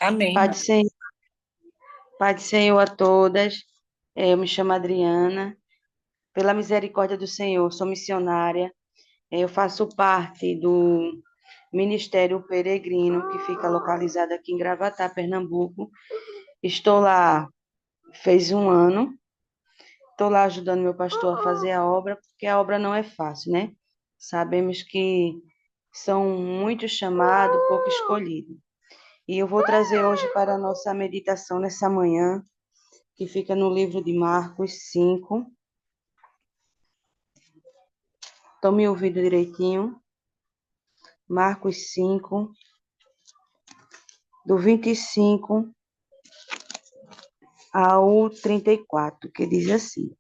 Amém, Pai do irmã. Senhor, Pai do Senhor a todas. Eu me chamo Adriana. Pela misericórdia do Senhor, sou missionária. Eu faço parte do Ministério Peregrino, que fica localizado aqui em Gravatá, Pernambuco. Estou lá fez um ano. Estou lá ajudando meu pastor a fazer a obra, porque a obra não é fácil, né? Sabemos que são muitos chamados, pouco escolhidos. E eu vou trazer hoje para a nossa meditação nessa manhã, que fica no livro de Marcos 5. Estão me ouvindo direitinho? Marcos 5, do 25 ao 34, que diz assim: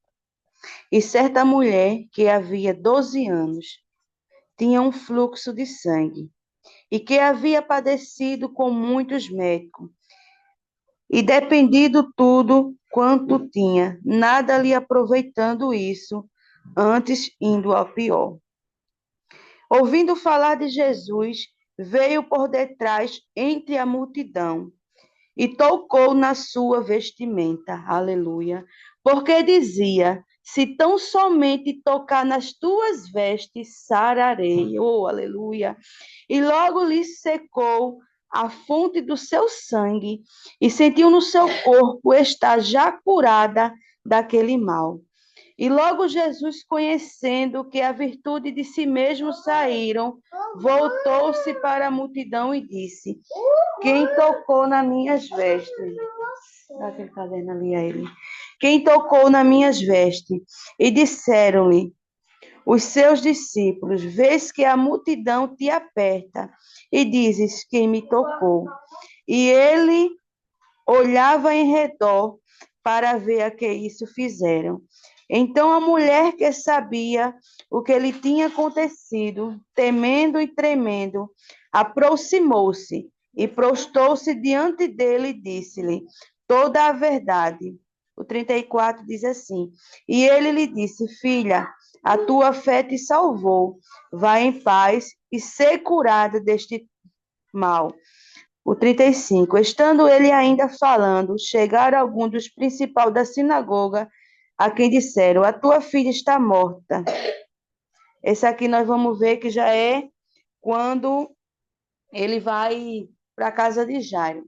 E certa mulher que havia 12 anos tinha um fluxo de sangue e que havia padecido com muitos médicos e dependido tudo quanto tinha, nada lhe aproveitando isso, antes indo ao pior. Ouvindo falar de Jesus, veio por detrás entre a multidão e tocou na sua vestimenta. Aleluia. Porque dizia: se tão somente tocar nas tuas vestes, sararei. Oh, aleluia. E logo lhe secou a fonte do seu sangue e sentiu no seu corpo estar já curada daquele mal. E logo Jesus, conhecendo que a virtude de si mesmo saíram, voltou-se para a multidão e disse: Quem tocou nas minhas vestes? Dá aquele caderno ali a ele. Quem tocou nas minhas vestes? E disseram-lhe os seus discípulos: Vês que a multidão te aperta e dizes: Quem me tocou? E ele olhava em redor para ver a que isso fizeram. Então a mulher que sabia o que lhe tinha acontecido, temendo e tremendo, aproximou-se e prostou-se diante dele e disse-lhe toda a verdade. O 34 diz assim: E ele lhe disse: Filha, a tua fé te salvou. Vá em paz e ser curada deste mal. O 35. Estando ele ainda falando, chegaram alguns dos principais da sinagoga, a quem disseram: A tua filha está morta. Esse aqui nós vamos ver que já é quando ele vai para a casa de Jairo.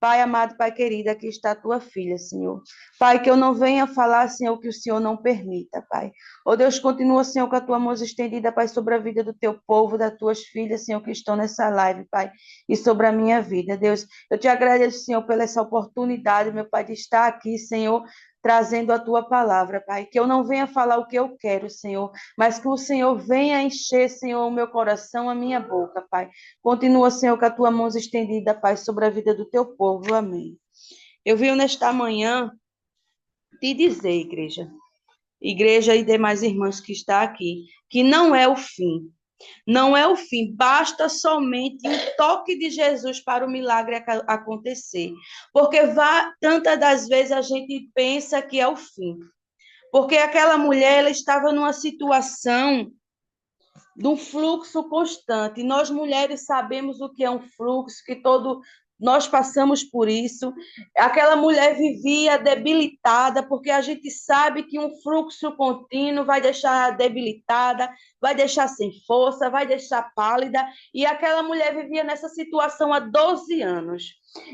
Pai amado, Pai querido, aqui está a tua filha, Senhor. Pai, que eu não venha falar, Senhor, que o Senhor não permita, Pai. Oh Deus, continua, Senhor, com a tua mão estendida, Pai, sobre a vida do teu povo, das tuas filhas, Senhor, que estão nessa live, Pai, e sobre a minha vida. Deus, eu te agradeço, Senhor, pela essa oportunidade, meu Pai, de estar aqui, Senhor, trazendo a tua palavra, Pai. Que eu não venha falar o que eu quero, Senhor, mas que o Senhor venha encher, Senhor, o meu coração, a minha boca, Pai. Continua, Senhor, com a tua mão estendida, Pai, sobre a vida do teu povo. Amém. Eu venho nesta manhã te dizer, igreja e demais irmãos que está aqui, que não é o fim. Não é o fim, basta somente um toque de Jesus para o milagre acontecer. Porque tantas das vezes a gente pensa que é o fim. Porque aquela mulher, ela estava numa situação de um fluxo constante. Nós mulheres sabemos o que é um fluxo, que todo nós passamos por isso. Aquela mulher vivia debilitada, porque a gente sabe que um fluxo contínuo vai deixar debilitada, vai deixar sem força, vai deixar pálida, e aquela mulher vivia nessa situação há 12 anos.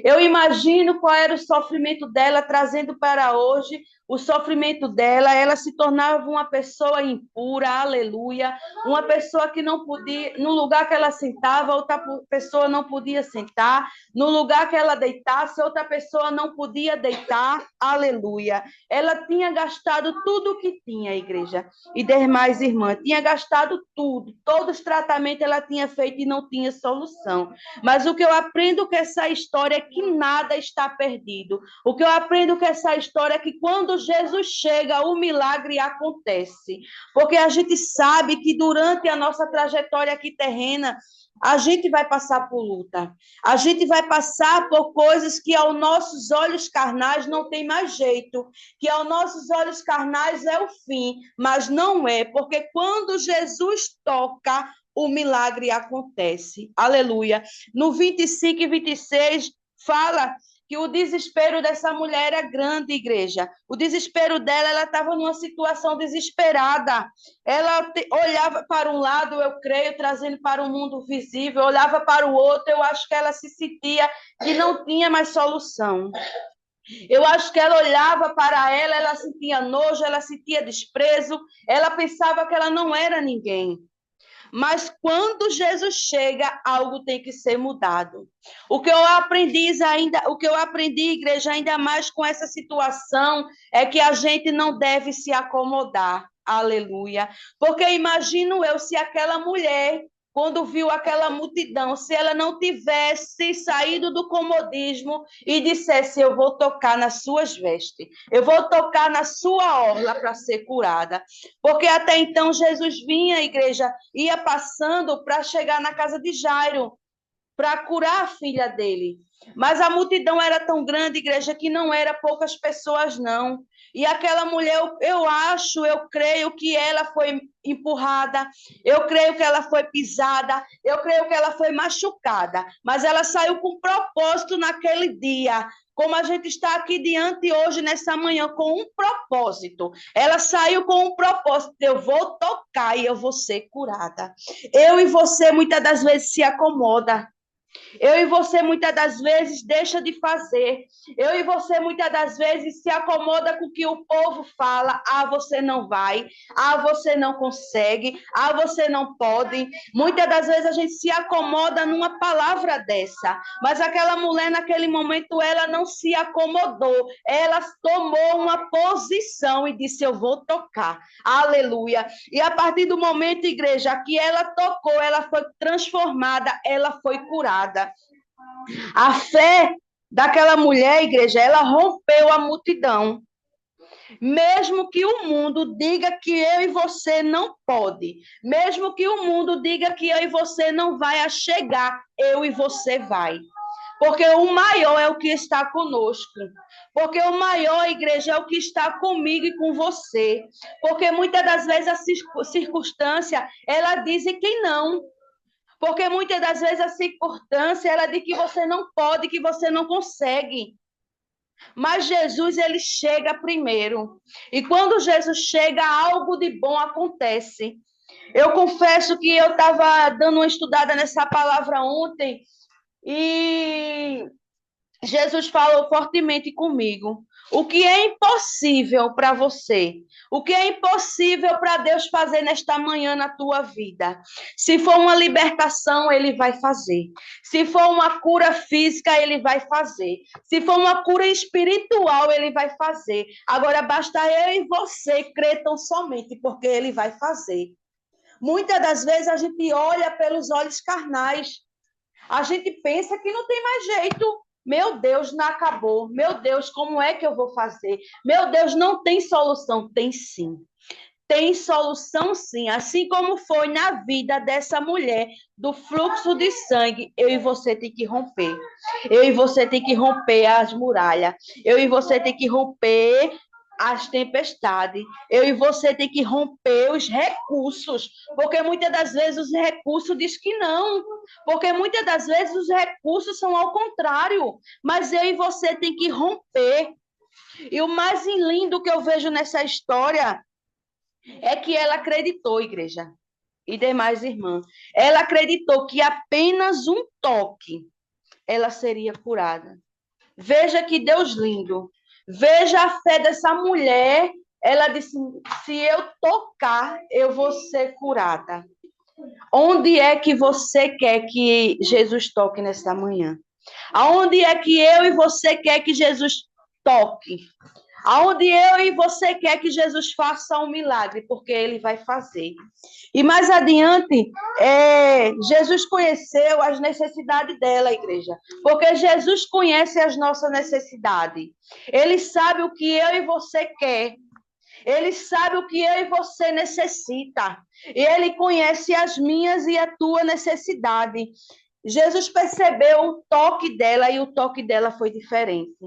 Eu imagino qual era o sofrimento dela, trazendo para hoje o sofrimento dela, ela se tornava uma pessoa impura, aleluia, uma pessoa que não podia, no lugar que ela sentava, outra pessoa não podia sentar, no lugar que ela deitasse, outra pessoa não podia deitar, aleluia. Ela tinha gastado tudo o que tinha, a igreja, e demais irmãs, tinha gastado tudo, todos os tratamentos ela tinha feito e não tinha solução. Mas o que eu aprendo com essa história é que nada está perdido. O que eu aprendo com essa história é que quando Jesus chega, o milagre acontece. Porque a gente sabe que durante a nossa trajetória aqui terrena, a gente vai passar por luta. A gente vai passar por coisas que aos nossos olhos carnais não tem mais jeito, que aos nossos olhos carnais é o fim, mas não é, porque quando Jesus toca, o milagre acontece. Aleluia. No 25 e 26 fala que o desespero dessa mulher era grande, igreja. O desespero dela, ela estava numa situação desesperada. Ela olhava para um lado, eu creio, trazendo para o mundo visível, olhava para o outro, eu acho que ela se sentia que não tinha mais solução. Eu acho que ela olhava para ela sentia nojo, ela sentia desprezo, ela pensava que ela não era ninguém. Mas quando Jesus chega, algo tem que ser mudado. O que eu aprendi, igreja, ainda mais com essa situação, é que a gente não deve se acomodar. Aleluia. Porque imagino eu se aquela mulher, quando viu aquela multidão, se ela não tivesse saído do comodismo e dissesse: eu vou tocar nas suas vestes, eu vou tocar na sua orla para ser curada. Porque até então Jesus vinha, igreja, ia passando para chegar na casa de Jairo, para curar a filha dele. Mas a multidão era tão grande, igreja, que não era poucas pessoas, não. E aquela mulher, eu creio que ela foi empurrada, eu creio que ela foi pisada, eu creio que ela foi machucada, mas ela saiu com propósito naquele dia, como a gente está aqui diante hoje, nessa manhã, com um propósito. Ela saiu com um propósito: eu vou tocar e eu vou ser curada. Eu e você, muitas das vezes, se acomoda. Eu e você, muitas das vezes, deixa de fazer. Eu e você, muitas das vezes, se acomoda com o que o povo fala. Ah, você não vai. Ah, você não consegue. Ah, você não pode. Muitas das vezes a gente se acomoda numa palavra dessa. Mas aquela mulher, naquele momento, ela não se acomodou. Ela tomou uma posição e disse: eu vou tocar. Aleluia. E a partir do momento, igreja, que ela tocou, ela foi transformada, ela foi curada. A fé daquela mulher, igreja, ela rompeu a multidão. Mesmo que o mundo diga que eu e você não pode, mesmo que o mundo diga que eu e você não vai a chegar, eu e você vai. Porque o maior é o que está conosco. Porque o maior, igreja, é o que está comigo e com você. Porque muitas das vezes a circunstância, ela diz que não. Porque muitas das vezes a circunstância, ela diz que você não pode, que você não consegue. Mas Jesus, ele chega primeiro. E quando Jesus chega, algo de bom acontece. Eu confesso que eu estava dando uma estudada nessa palavra ontem e Jesus falou fortemente comigo. O que é impossível para você? O que é impossível para Deus fazer nesta manhã na tua vida? Se for uma libertação, Ele vai fazer. Se for uma cura física, Ele vai fazer. Se for uma cura espiritual, Ele vai fazer. Agora, basta eu e você crer tão somente, porque Ele vai fazer. Muitas das vezes a gente olha pelos olhos carnais. A gente pensa que não tem mais jeito. Meu Deus, não acabou. Meu Deus, como é que eu vou fazer? Meu Deus, não tem solução. Tem sim. Tem solução sim. Assim como foi na vida dessa mulher do fluxo de sangue, eu e você tem que romper. Eu e você tem que romper as muralhas. Eu e você tem que romper as tempestades. Eu e você tem que romper os recursos, porque muitas das vezes os recursos diz que não, porque muitas das vezes os recursos são ao contrário, mas eu e você tem que romper. E o mais lindo que eu vejo nessa história é que ela acreditou, igreja, e demais irmãs, ela acreditou que apenas um toque ela seria curada. Veja que Deus lindo. Veja a fé dessa mulher. Ela disse: se eu tocar, eu vou ser curada. Onde é que você quer que Jesus toque nesta manhã? Aonde é que eu e você quer que Jesus toque? Aonde eu e você quer que Jesus faça um milagre? Porque Ele vai fazer. E mais adiante, Jesus conheceu as necessidades dela, igreja. Porque Jesus conhece as nossas necessidades. Ele sabe o que eu e você quer. Ele sabe o que eu e você necessita. E Ele conhece as minhas e a tua necessidade. Jesus percebeu o toque dela e o toque dela foi diferente.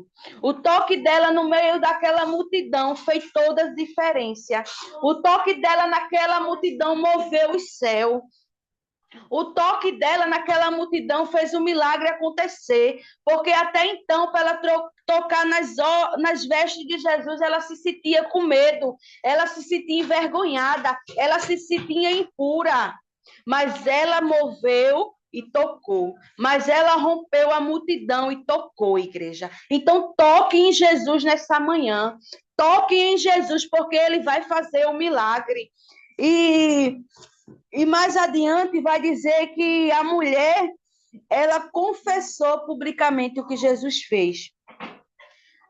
O toque dela no meio daquela multidão fez toda a diferença. O toque dela naquela multidão moveu o céu. O toque dela naquela multidão fez o milagre acontecer, porque até então, para ela tocar nas vestes de Jesus, ela se sentia com medo, ela se sentia envergonhada, ela se sentia impura. Mas ela moveu e tocou. Mas ela rompeu a multidão e tocou, igreja. Então, toque em Jesus nessa manhã. Toque em Jesus, porque ele vai fazer o milagre. E e mais adiante vai dizer que a mulher, ela confessou publicamente o que Jesus fez.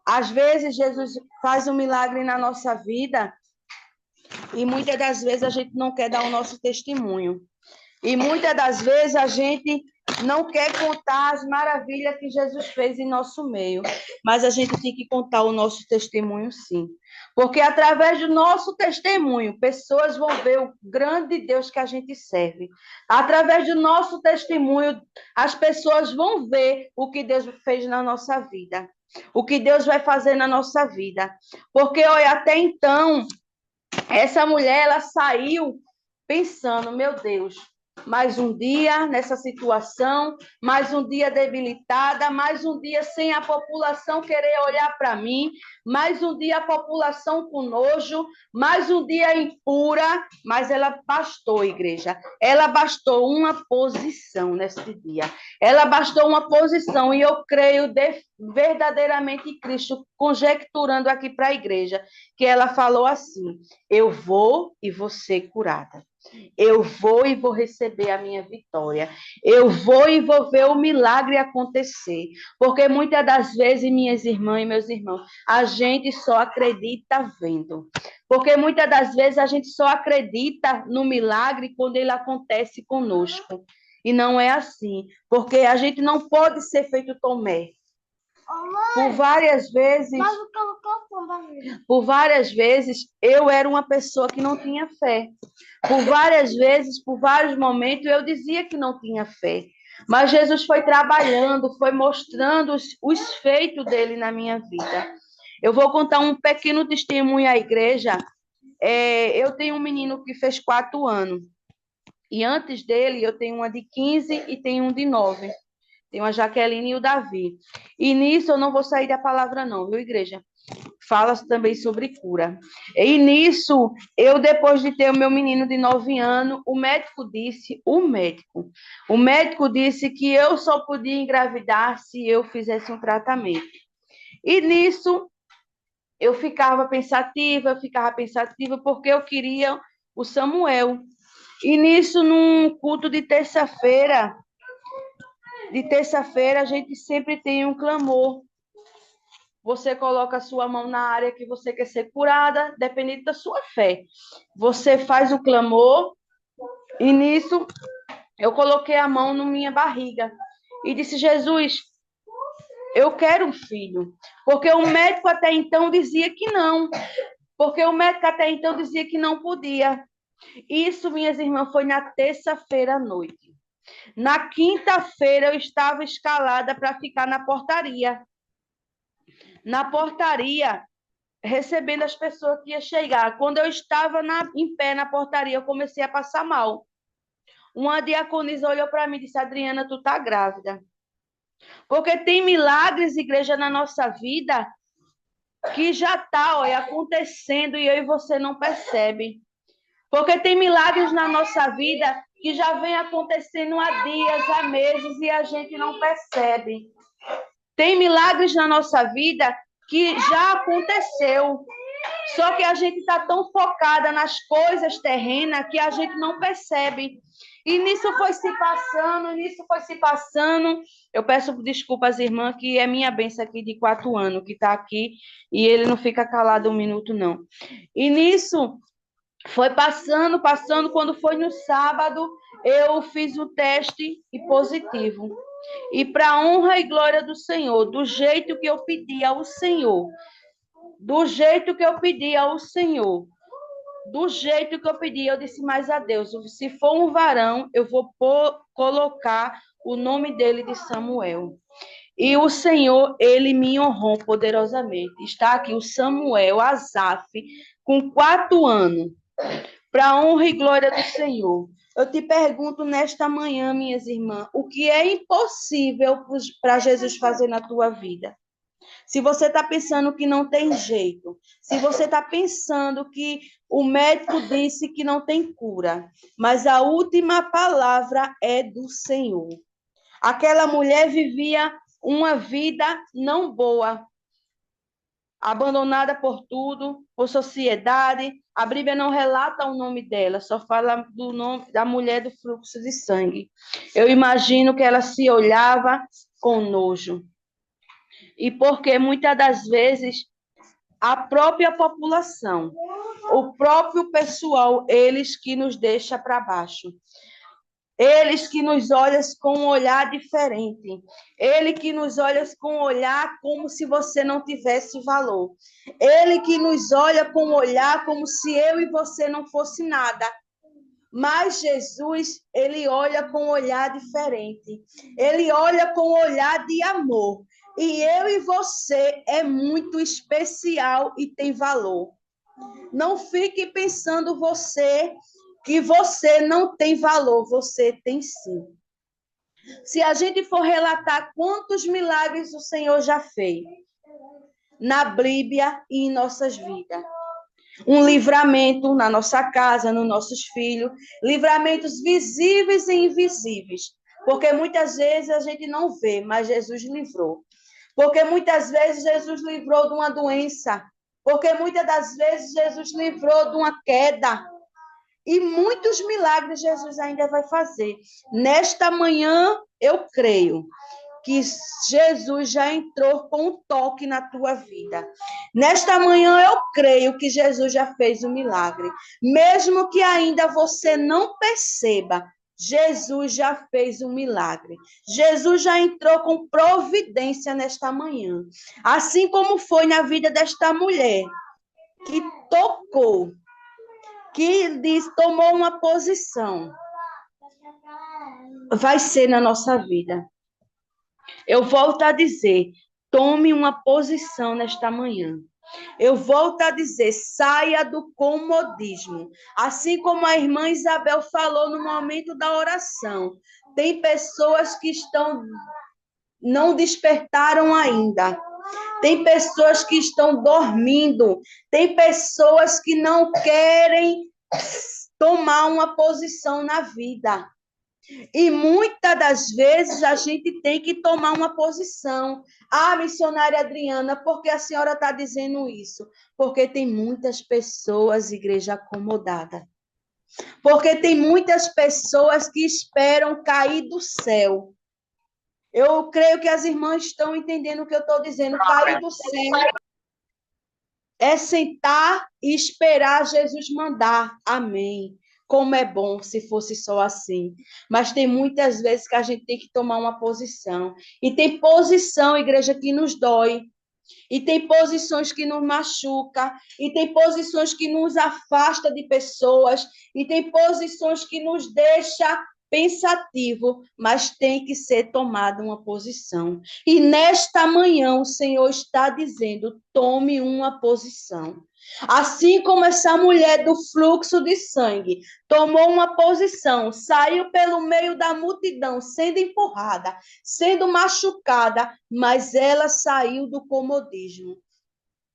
Às vezes, Jesus faz um milagre na nossa vida e muitas das vezes a gente não quer dar o nosso testemunho. E muitas das vezes a gente não quer contar as maravilhas que Jesus fez em nosso meio, mas a gente tem que contar o nosso testemunho, sim. Porque através do nosso testemunho, pessoas vão ver o grande Deus que a gente serve. Através do nosso testemunho, as pessoas vão ver o que Deus fez na nossa vida, o que Deus vai fazer na nossa vida. Porque, olha, até então, essa mulher, ela saiu pensando, meu Deus, mais um dia nessa situação, mais um dia debilitada, mais um dia sem a população querer olhar para mim, mais um dia a população com nojo, mais um dia impura, mas ela bastou, igreja. Ela bastou uma posição nesse dia. Ela bastou uma posição, e eu creio verdadeiramente em Cristo, conjecturando aqui para a igreja, que ela falou assim: eu vou e vou ser curada. Eu vou e vou receber a minha vitória. Eu vou e vou ver o milagre acontecer. Porque muitas das vezes, minhas irmãs e meus irmãos, a gente só acredita vendo. Porque muitas das vezes a gente só acredita no milagre quando ele acontece conosco. E não é assim. Porque a gente não pode ser feito Tomé. Por várias vezes, por várias vezes, eu era uma pessoa que não tinha fé. Por várias vezes, por vários momentos, eu dizia que não tinha fé. Mas Jesus foi trabalhando, foi mostrando os feitos dele na minha vida. Eu vou contar um pequeno testemunho à igreja. Eu tenho um menino que fez 4 anos. E antes dele, eu tenho uma de 15 e tenho um de 9. Tem a Jaqueline e o Davi. E nisso eu não vou sair da palavra, não, viu, igreja? Fala também sobre cura. E nisso, eu, depois de ter o meu menino de 9 anos, o médico disse que eu só podia engravidar se eu fizesse um tratamento. E nisso, eu ficava pensativa, porque eu queria o Samuel. E nisso, num culto de terça-feira, a gente sempre tem um clamor. Você coloca a sua mão na área que você quer ser curada, dependendo da sua fé. Você faz o clamor, e nisso eu coloquei a mão na minha barriga e disse: Jesus, eu quero um filho. Porque o médico até então dizia que não. Porque o médico até então dizia que não podia. Isso, minhas irmãs, foi na terça-feira à noite. Na quinta-feira eu estava escalada para ficar na portaria. Na portaria, recebendo as pessoas que iam chegar. Quando eu estava em pé na portaria, eu comecei a passar mal. Uma diaconisa olhou para mim e disse: Adriana, tu tá grávida. Porque tem milagres, igreja, na nossa vida que já está acontecendo e eu e você não percebe. Porque tem milagres na nossa vida que já vem acontecendo há dias, há meses e a gente não percebe. Tem milagres na nossa vida que já aconteceu. Só que a gente está tão focada nas coisas terrenas que a gente não percebe. E nisso foi se passando. Eu peço desculpa às irmãs, que é minha benção aqui de 4 anos, que está aqui, e ele não fica calado um minuto, não. E nisso foi passando. Quando foi no sábado, eu fiz o teste e positivo. E para a honra e glória do Senhor, do jeito que eu pedi ao Senhor, eu disse mais a Deus: se for um varão, eu vou colocar o nome dele de Samuel. E o Senhor, ele me honrou poderosamente. Está aqui o Samuel Asaf, com 4 anos. para a honra e glória do Senhor. Eu te pergunto nesta manhã, minhas irmãs, o que é impossível para Jesus fazer na tua vida? Se você está pensando que não tem jeito, se você está pensando que o médico disse que não tem cura, mas a última palavra é do Senhor. Aquela mulher vivia uma vida não boa, abandonada por tudo, por sociedade. A Bíblia não relata o nome dela, só fala do nome da mulher do fluxo de sangue. Eu imagino que ela se olhava com nojo. E porque muitas das vezes a própria população, o próprio pessoal, eles que nos deixa para baixo. Eles que nos olham com um olhar diferente. Ele que nos olha com um olhar como se você não tivesse valor. Ele que nos olha com um olhar como se eu e você não fosse nada. Mas Jesus, ele olha com um olhar diferente. Ele olha com um olhar de amor. E eu e você é muito especial e tem valor. Não fique pensando você que você não tem valor, você tem sim. Se a gente for relatar quantos milagres o Senhor já fez na Bíblia e em nossas vidas. Um livramento na nossa casa, nos nossos filhos, livramentos visíveis e invisíveis. Porque muitas vezes a gente não vê, mas Jesus livrou. Porque muitas vezes Jesus livrou de uma doença. Porque muitas das vezes Jesus livrou de uma queda. E muitos milagres Jesus ainda vai fazer. Nesta manhã, eu creio que Jesus já entrou com um toque na tua vida. Nesta manhã, eu creio que Jesus já fez um milagre. Mesmo que ainda você não perceba, Jesus já fez um milagre. Jesus já entrou com providência nesta manhã. Assim como foi na vida desta mulher, que tocou, que tomou uma posição. Vai ser na nossa vida. Eu volto a dizer, tome uma posição nesta manhã. Eu volto a dizer, saia do comodismo. Assim como a irmã Isabel falou no momento da oração. Tem pessoas que não despertaram ainda. Tem pessoas que estão dormindo. Tem pessoas que não querem tomar uma posição na vida. E muitas das vezes a gente tem que tomar uma posição. Ah, missionária Adriana, por que a senhora está dizendo isso? Porque tem muitas pessoas, igreja acomodada. Porque tem muitas pessoas que esperam cair do céu. Eu creio que as irmãs estão entendendo o que eu estou dizendo. Cair do céu é sentar e esperar Jesus mandar. Amém. Como é bom se fosse só assim. Mas tem muitas vezes que a gente tem que tomar uma posição. E tem posição, igreja, que nos dói. E tem posições que nos machuca. E tem posições que nos afasta de pessoas. E tem posições que nos deixa pensativo, mas tem que ser tomada uma posição. E nesta manhã o Senhor está dizendo: tome uma posição. Assim como essa mulher do fluxo de sangue tomou uma posição, saiu pelo meio da multidão, sendo empurrada, sendo machucada, mas ela saiu do comodismo.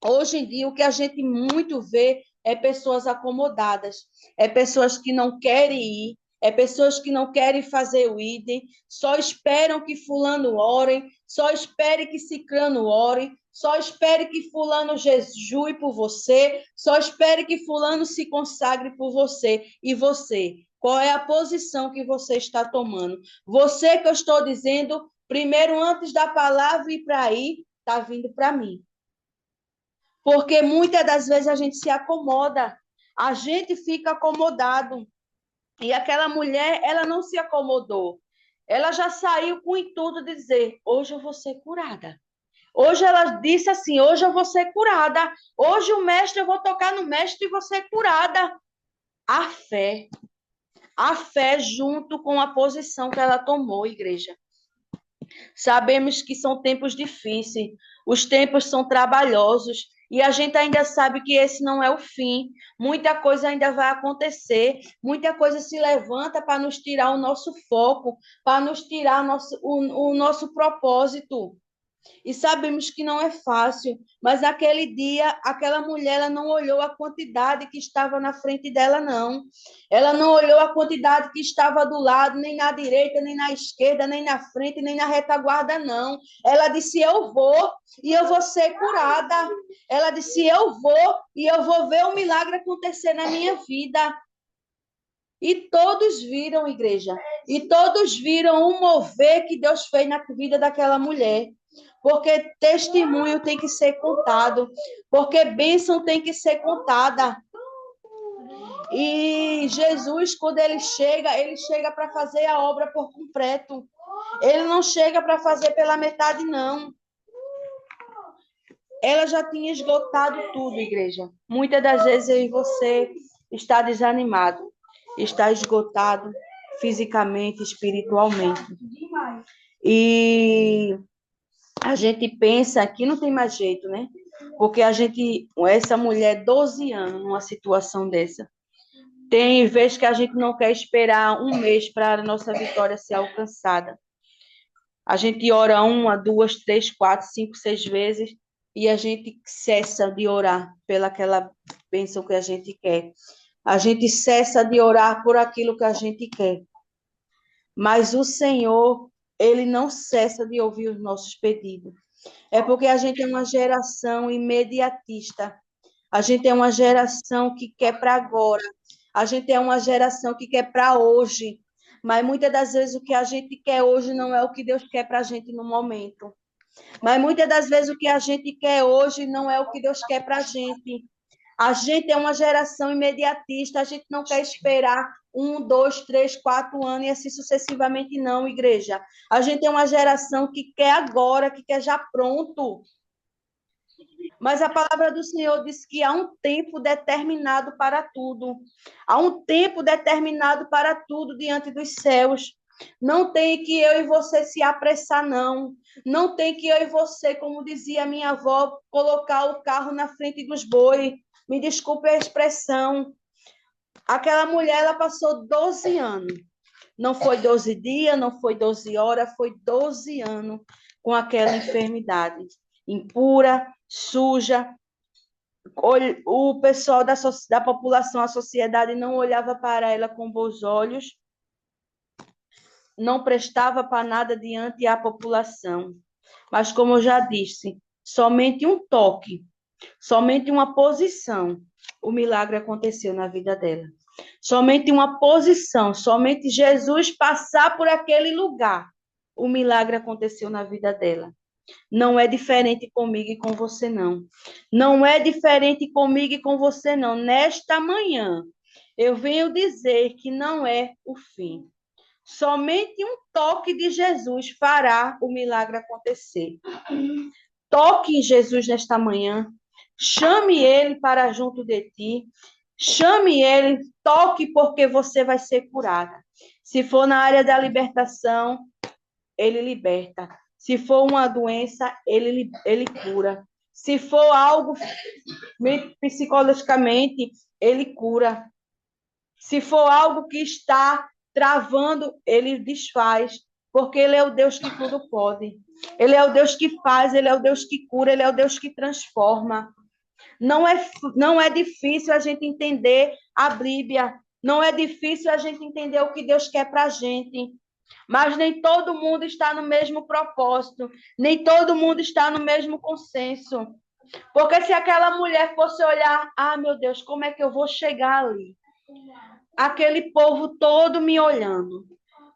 Hoje em dia, o que a gente muito vê é pessoas acomodadas, é pessoas que não querem ir, é pessoas que não querem fazer o idem, só esperam que fulano ore, só espere que ciclano ore, só espere que fulano jejue por você, só espere que fulano se consagre por você. E você, qual é a posição que você está tomando? Você que eu estou dizendo, primeiro antes da palavra ir para aí, está vindo para mim. Porque muitas das vezes a gente se acomoda, a gente fica acomodado. E aquela mulher, ela não se acomodou. Ela já saiu com o intuito de dizer: hoje eu vou ser curada. Hoje ela disse assim: hoje eu vou ser curada. Hoje o mestre, eu vou tocar no mestre e vou ser curada. A fé junto com a posição que ela tomou, igreja. Sabemos que são tempos difíceis, os tempos são trabalhosos, E a gente ainda sabe que esse não é o fim. Muita coisa ainda vai acontecer. Muita coisa se levanta para nos tirar o nosso foco, para nos tirar o nosso propósito. E sabemos que não é fácil, mas naquele dia, aquela mulher ela não olhou a quantidade que estava na frente dela, não. Ela não olhou a quantidade que estava do lado, nem na direita, nem na esquerda, nem na frente, nem na retaguarda, não. Ela disse: Eu vou e eu vou ser curada. Ela disse: Eu vou e eu vou ver o milagre acontecer na minha vida. E todos viram, igreja, e todos viram o mover que Deus fez na vida daquela mulher. Porque testemunho tem que ser contado, porque bênção tem que ser contada. E Jesus, quando ele chega para fazer a obra por completo. Ele não chega para fazer pela metade, não. Ela já tinha esgotado tudo, igreja. Muitas das vezes eu e você está desanimado, está esgotado fisicamente, espiritualmente. E a gente pensa que não tem mais jeito, né? Porque essa mulher, 12 anos, numa situação dessa. Tem vezes que a gente não quer esperar um mês para a nossa vitória ser alcançada. A gente ora uma, duas, três, quatro, cinco, seis vezes e a gente cessa de orar pelaquela bênção que a gente quer. A gente cessa de orar por aquilo que a gente quer. Mas o Senhor, Ele não cessa de ouvir os nossos pedidos. É porque a gente é uma geração imediatista. A gente é uma geração que quer para agora. A gente é uma geração que quer para hoje. Mas muitas das vezes o que a gente quer hoje não é o que Deus quer para a gente no momento. Mas muitas das vezes o que a gente quer hoje não é o que Deus quer para a gente. A gente é uma geração imediatista, a gente não quer esperar 1, 2, 3, 4 anos e assim sucessivamente, não, igreja. A gente é uma geração que quer agora, que quer já pronto. Mas a palavra do Senhor diz que há um tempo determinado para tudo. Há um tempo determinado para tudo diante dos céus. Não tem que eu e você se apressar, não. Não tem que eu e você, como dizia minha avó, colocar o carro na frente dos bois. Me desculpe a expressão. Aquela mulher, ela passou 12 anos. Não foi 12 dias, não foi 12 horas, foi 12 anos com aquela enfermidade. Impura, suja. O pessoal da população, a sociedade não olhava para ela com bons olhos, não prestava para nada diante da população. Mas, como eu já disse, somente um toque, somente uma posição, o milagre aconteceu na vida dela. Somente uma posição, somente Jesus passar por aquele lugar, o milagre aconteceu na vida dela. Não é diferente comigo e com você, não. Não é diferente comigo e com você, não. Nesta manhã, eu venho dizer que não é o fim. Somente um toque de Jesus fará o milagre acontecer. Toque em Jesus nesta manhã. Chame ele para junto de ti. Chame ele, toque porque você vai ser curada. Se for na área da libertação, ele liberta. Se for uma doença, ele cura. Se for algo psicologicamente, ele cura. Se for algo que está travando, ele desfaz. Porque ele é o Deus que tudo pode. Ele é o Deus que faz, ele é o Deus que cura, ele é o Deus que transforma. Não é difícil a gente entender a Bíblia. Não é difícil a gente entender o que Deus quer para a gente. Mas nem todo mundo está no mesmo propósito. Nem todo mundo está no mesmo consenso. Porque se aquela mulher fosse olhar, meu Deus, como é que eu vou chegar ali? Aquele povo todo me olhando.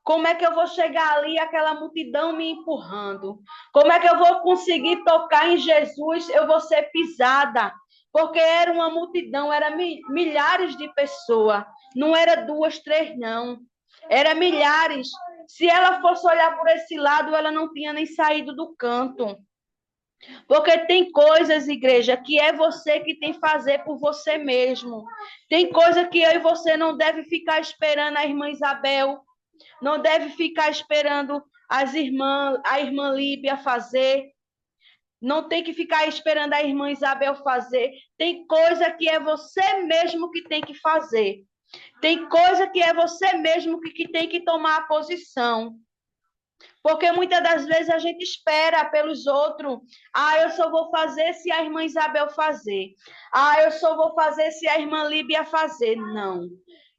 Como é que eu vou chegar ali, aquela multidão me empurrando? Como é que eu vou conseguir tocar em Jesus? Eu vou ser pisada. Porque era uma multidão, era milhares de pessoas. Não era duas, três, não. Era milhares. Se ela fosse olhar por esse lado, ela não tinha nem saído do canto. Porque tem coisas, igreja, que é você que tem que fazer por você mesmo. Tem coisa que eu e você não deve ficar esperando a irmã Isabel, não deve ficar esperando a irmã Líbia fazer. Não tem que ficar esperando a irmã Isabel fazer. Tem coisa que é você mesmo que tem que fazer. Tem coisa que é você mesmo que tem que tomar a posição. Porque muitas das vezes a gente espera pelos outros. Ah, eu só vou fazer se a irmã Isabel fazer. Ah, eu só vou fazer se a irmã Líbia fazer. Não.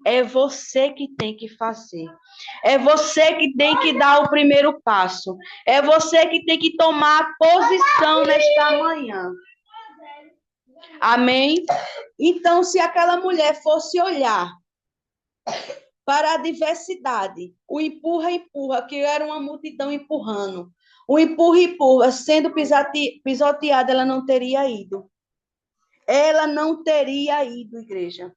É você que tem que fazer. É você que tem que dar o primeiro passo. É você que tem que tomar a posição nesta manhã. Amém? Então, se aquela mulher fosse olhar para a diversidade, o empurra-empurra, que era uma multidão empurrando, o empurra-empurra, sendo pisoteada, ela não teria ido. Ela não teria ido, igreja.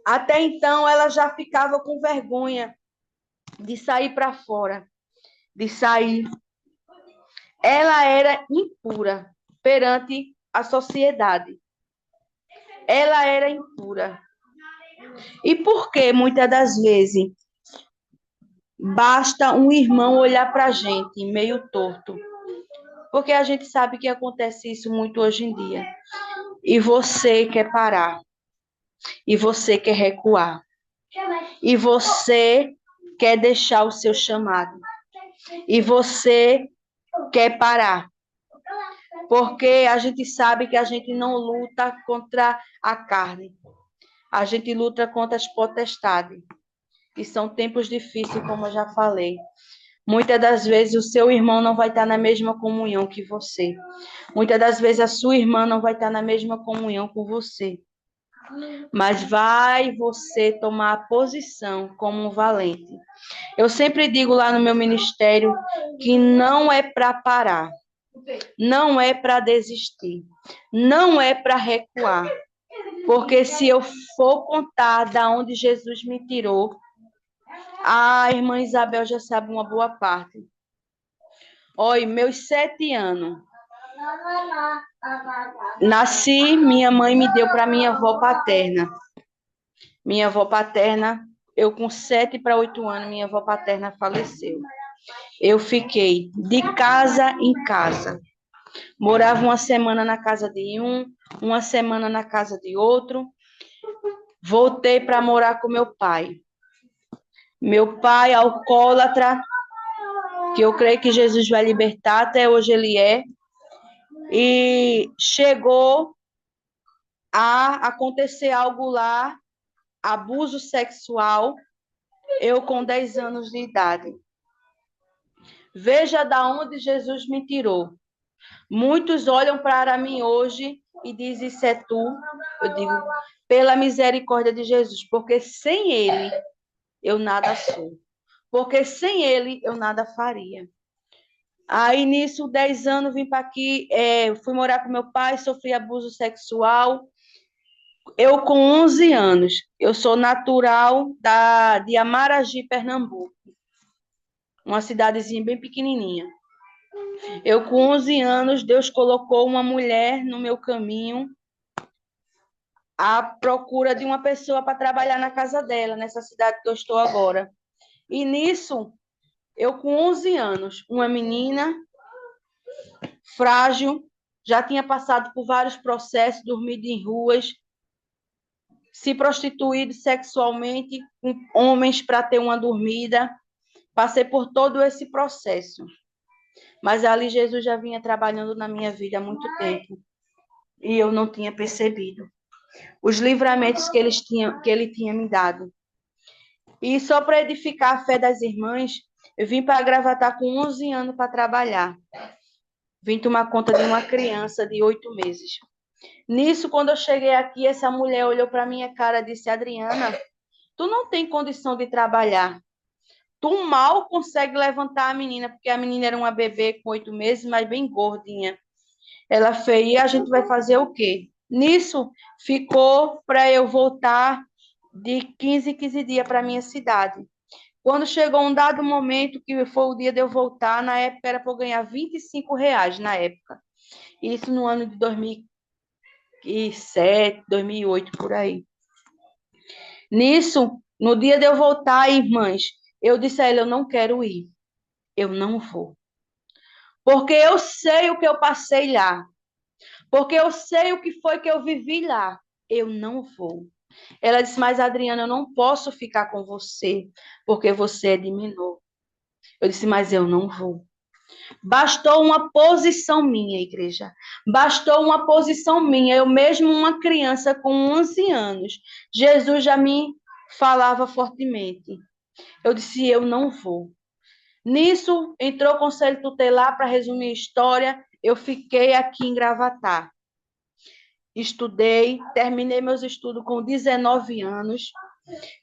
Até então, ela já ficava com vergonha de sair para fora, de sair. Ela era impura perante a sociedade. Ela era impura. E por que, muitas das vezes, basta um irmão olhar para a gente meio torto? Porque a gente sabe que acontece isso muito hoje em dia. E você quer parar. E você quer recuar. E você quer deixar o seu chamado. E você quer parar. Porque a gente sabe que a gente não luta contra a carne. A gente luta contra as potestades. E são tempos difíceis, como eu já falei. Muitas das vezes o seu irmão não vai estar na mesma comunhão que você. Muitas das vezes a sua irmã não vai estar na mesma comunhão com você. Mas vai você tomar a posição como um valente. Eu sempre digo lá no meu ministério que não é para parar. Não é para desistir. Não é para recuar. Porque se eu for contar da onde Jesus me tirou, a irmã Isabel já sabe uma boa parte. Olha, meus 7 anos. Nasci, minha mãe me deu para minha avó paterna. Minha avó paterna, eu com 7 para 8 anos, minha avó paterna faleceu. Eu fiquei de casa em casa. Morava uma semana na casa de um, uma semana na casa de outro. Voltei para morar com meu pai. Meu pai, alcoólatra, que eu creio que Jesus vai libertar, até hoje ele é. E chegou a acontecer algo lá, abuso sexual, eu com 10 anos de idade. Veja da onde Jesus me tirou. Muitos olham para mim hoje e dizem, isso é tu. Eu digo, pela misericórdia de Jesus, porque sem ele eu nada sou. Porque sem ele eu nada faria. Aí, nisso, 10 anos, vim para aqui, fui morar com meu pai, sofri abuso sexual. Eu, com 11 anos, eu sou natural de Amaragi, Pernambuco, uma cidadezinha bem pequenininha. Eu, com 11 anos, Deus colocou uma mulher no meu caminho à procura de uma pessoa para trabalhar na casa dela, nessa cidade que eu estou agora. E nisso, eu, com 11 anos, uma menina frágil, já tinha passado por vários processos, dormido em ruas, se prostituído sexualmente com homens para ter uma dormida. Passei por todo esse processo. Mas ali Jesus já vinha trabalhando na minha vida há muito tempo. E eu não tinha percebido os livramentos que ele tinha me dado. E só para edificar a fé das irmãs, eu vim para Gravatar com 11 anos para trabalhar. Vim tomar conta de uma criança de 8 meses. Nisso, quando eu cheguei aqui, essa mulher olhou para minha cara e disse, Adriana, tu não tem condição de trabalhar. Tu mal consegue levantar a menina, porque a menina era uma bebê com 8 meses, mas bem gordinha. Ela fez, e a gente vai fazer o quê? Nisso, ficou para eu voltar de 15 em 15 dias para minha cidade. Quando chegou um dado momento, que foi o dia de eu voltar, na época era para eu ganhar R$ 25, na época. Isso no ano de 2007, 2008, por aí. Nisso, no dia de eu voltar, irmãs, eu disse a ele, eu não quero ir. Eu não vou. porque eu sei o que eu passei lá, porque eu sei o que foi que eu vivi lá. Eu não vou. Ela disse, mas Adriana, eu não posso ficar com você, porque você é de menor. Eu disse, mas eu não vou. Bastou uma posição minha, igreja. Bastou uma posição minha. Eu mesmo, uma criança com 11 anos, Jesus já me falava fortemente. Eu disse, eu não vou. Nisso, entrou o conselho tutelar, para resumir a história, eu fiquei aqui em Gravatá. Estudei, terminei meus estudos com 19 anos.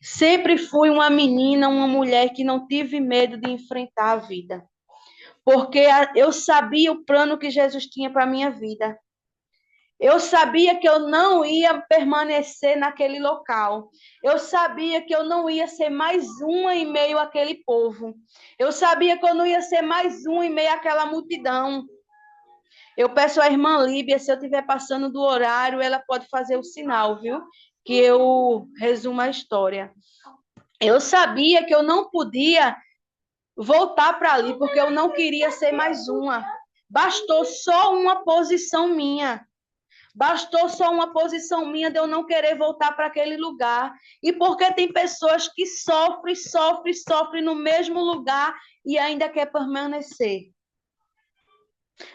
Sempre fui uma menina, uma mulher que não tive medo de enfrentar a vida. Porque eu sabia o plano que Jesus tinha para a minha vida. Eu sabia que eu não ia permanecer naquele local. Eu sabia que eu não ia ser mais uma em meio àquele povo. Eu sabia que eu não ia ser mais um em meio àquela multidão. Eu peço à irmã Líbia, se eu estiver passando do horário, ela pode fazer o sinal, viu? Que eu resumo a história. Eu sabia que eu não podia voltar para ali, porque eu não queria ser mais uma. Bastou só uma posição minha. Bastou só uma posição minha de eu não querer voltar para aquele lugar. E porque tem pessoas que sofrem no mesmo lugar e ainda quer permanecer.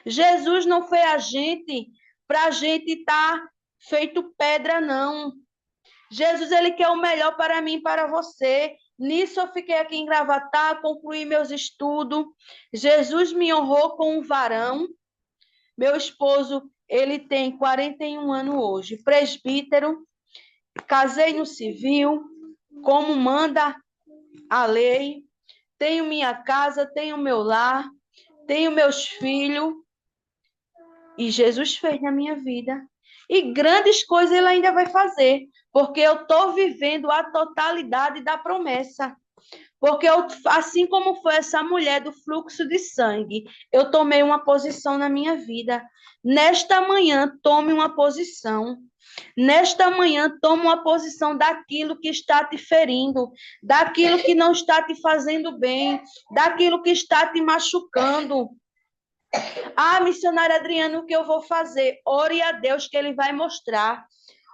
Jesus não foi a gente para a gente estar feito pedra, não. Jesus, ele quer o melhor para mim e para você. Nisso eu fiquei aqui em Gravatá, concluí meus estudos. Jesus me honrou com um varão. Meu esposo, ele tem 41 anos hoje, presbítero, casei no civil, como manda a lei. Tenho minha casa, tenho meu lar, tenho meus filhos. E Jesus fez na minha vida. E grandes coisas ele ainda vai fazer, porque eu estou vivendo a totalidade da promessa. Porque eu, assim como foi essa mulher do fluxo de sangue, eu tomei uma posição na minha vida. Nesta manhã, tome uma posição. Nesta manhã, tome uma posição daquilo que está te ferindo, daquilo que não está te fazendo bem, daquilo que está te machucando. Ah, missionária Adriana, o que eu vou fazer? Ore a Deus que ele vai mostrar.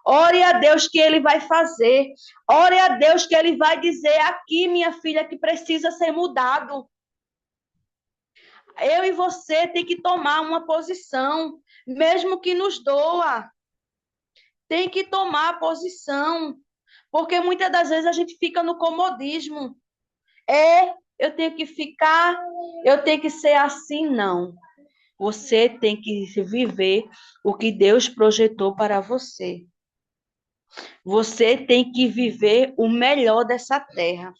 Ore a Deus que ele vai fazer. Ore a Deus que ele vai dizer aqui, minha filha, que precisa ser mudado. Eu e você tem que tomar uma posição, mesmo que nos doa. Tem que tomar a posição, porque muitas das vezes a gente fica no comodismo. Eu tenho que ficar, eu tenho que ser assim, não. Você tem que viver o que Deus projetou para você. Você tem que viver o melhor dessa terra.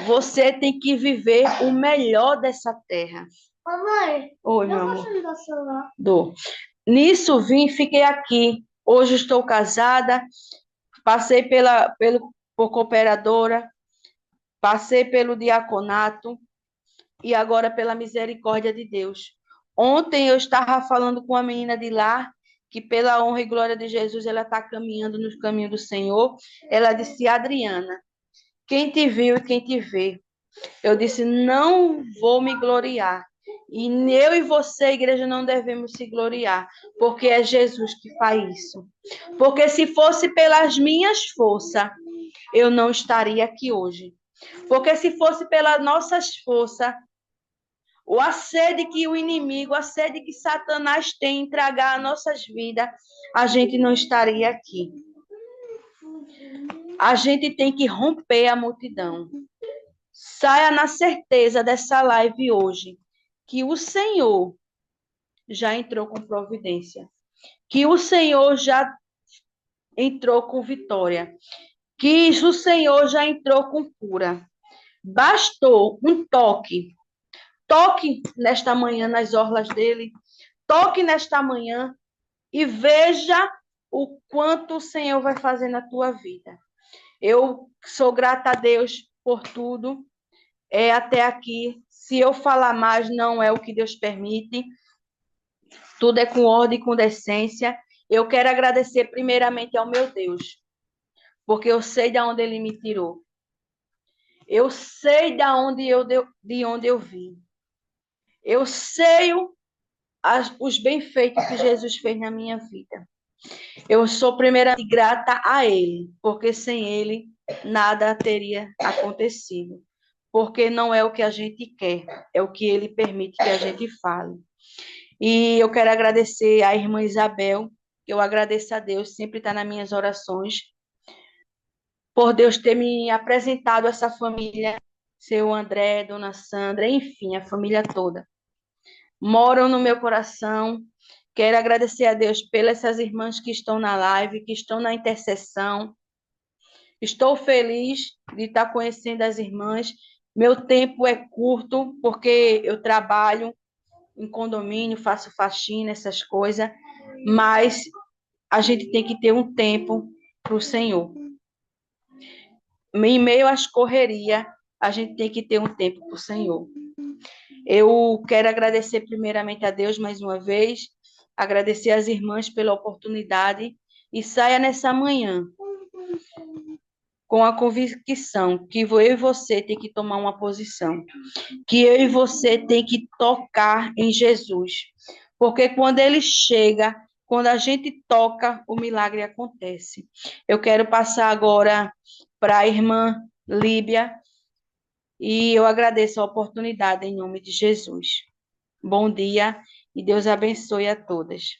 Você tem que viver o melhor dessa terra. Mamãe, Oi, meu eu amor. posso ligar o celular? Dou. Nisso vim, fiquei aqui. Hoje estou casada, passei por cooperadora, passei pelo diaconato e agora pela misericórdia de Deus. Ontem eu estava falando com uma menina de lá, que pela honra e glória de Jesus, ela está caminhando no caminho do Senhor. Ela disse, Adriana, quem te viu e quem te vê. Eu disse, não vou me gloriar. E eu e você, igreja, não devemos se gloriar, porque é Jesus que faz isso. Porque se fosse pelas minhas forças, eu não estaria aqui hoje. Porque se fosse pelas nossas forças, a sede que o inimigo, a sede que Satanás tem em tragar as nossas vidas, a gente não estaria aqui. A gente tem que romper a multidão. Saia na certeza dessa live hoje que o Senhor já entrou com providência, que o Senhor já entrou com vitória, que o Senhor já entrou com cura. Bastou um toque. Toque nesta manhã nas orlas dele, toque nesta manhã e veja o quanto o Senhor vai fazer na tua vida. Eu sou grata a Deus por tudo. Até aqui. Se eu falar mais, não é o que Deus permite. Tudo é com ordem e com decência. Eu quero agradecer primeiramente ao meu Deus, porque eu sei de onde Ele me tirou. Eu sei de onde eu vim. Eu sei os benfeitos que Jesus fez na minha vida. Eu sou primeiramente grata a Ele, porque sem Ele nada teria acontecido. Porque não é o que a gente quer, é o que Ele permite que a gente fale. E eu quero agradecer à irmã Isabel, eu agradeço a Deus, sempre está nas minhas orações, por Deus ter me apresentado essa família, seu André, dona Sandra, enfim, a família toda. Moram no meu coração. Quero agradecer a Deus pelas essas irmãs que estão na live, que estão na intercessão. Estou feliz de estar conhecendo as irmãs. Meu tempo é curto, porque eu trabalho em condomínio, faço faxina, essas coisas, mas a gente tem que ter um tempo para o Senhor. Em meio às correrias, a gente tem que ter um tempo para o Senhor. Eu quero agradecer primeiramente a Deus mais uma vez, agradecer às irmãs pela oportunidade e saia nessa manhã com a convicção que eu e você tem que tomar uma posição, que eu e você tem que tocar em Jesus, porque quando ele chega, quando a gente toca, o milagre acontece. Eu quero passar agora para a irmã Líbia e eu agradeço a oportunidade em nome de Jesus. Bom dia e Deus abençoe a todas.